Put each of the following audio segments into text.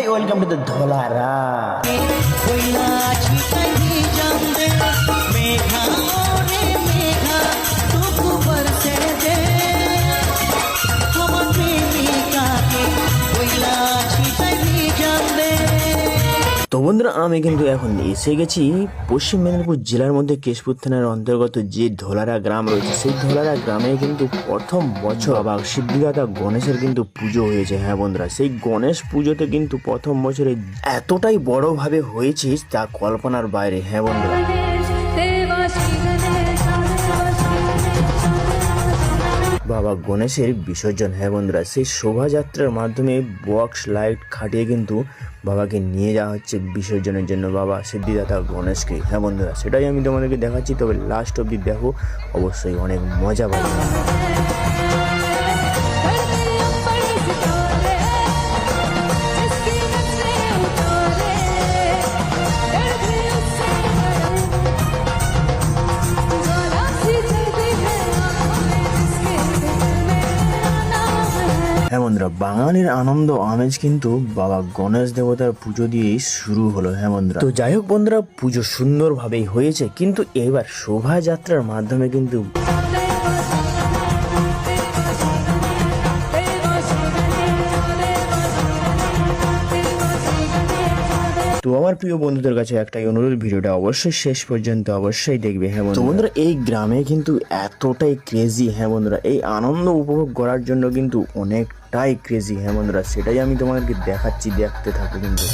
ভাই, welcome to the ধলারা। তো বন্ধুরা, আমি কিন্তু এখন এসে গেছি পশ্চিম মেদিনীপুর জেলার মধ্যে কেশপুর থানার অন্তর্গত যে ধলারা গ্রাম রয়েছে, সেই ধলারা গ্রামে কিন্তু প্রথম বছর বাবা সিদ্ধিদাতা গণেশের কিন্তু পুজো হয়েছে। হ্যাঁ বন্ধুরা, সেই গণেশ পুজোতে কিন্তু প্রথম বছরে এতটাই বড়ভাবে হয়েছে তা কল্পনার বাইরে। হ্যাঁ বন্ধুরা, বাবা গণেশের বিসর্জন। হ্যাঁ বন্ধুরা, সেই শোভাযাত্রার মাধ্যমে বক্স লাইট খাটিয়ে কিন্তু বাবাকে নিয়ে যাওয়া হচ্ছে বিসর্জনের জন্য, বাবা সিদ্ধিদাতা গণেশকে। হ্যাঁ বন্ধুরা, সেটাই আমি তোমাদেরকে দেখাচ্ছি, তবে লাস্ট অবধি দেখো, অবশ্যই অনেক মজা পাবে। হ্যাঁ বন্ধুরা, বাঙালির আনন্দ আমেজ কিন্তু বাবা গণেশ দেবতার পুজো দিয়েই শুরু হলো। হ্যাঁ বন্ধুরা, তো যাই হোক বন্ধুরা, পুজো সুন্দরভাবেই হয়েছে, কিন্তু এবার শোভাযাত্রার মাধ্যমে কিন্তু তো আমার প্রিয় বন্ধুদের কাছে একটাই অনুরোধ, ভিডিওটা অবশ্যই শেষ পর্যন্ত অবশ্যই দেখবে। হ্যাঁ বন্ধুরা, তো বন্ধুরা, এই গ্রামে কিন্তু এতটাই ক্রেজি। হ্যাঁ বন্ধুরা, এই আনন্দ উপভোগ করার জন্য কিন্তু অনেকটাই ক্রেজি। হ্যাঁ বন্ধুরা, সেটাই আমি তোমাদেরকে দেখাচ্ছি, দেখতে থাকো কিন্তু।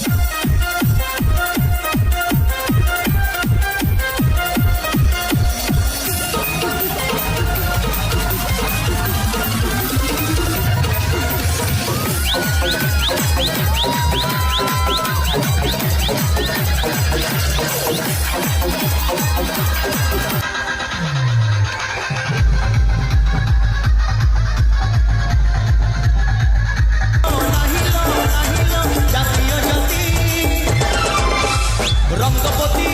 রঙ্গবতী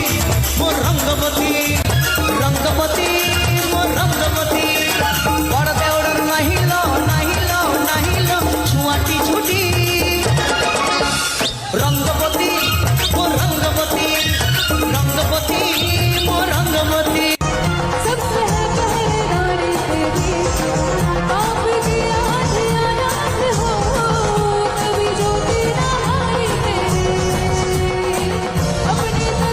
মোর রঙ্গবতী, রঙ্গবতী মোর রঙ্গবতী।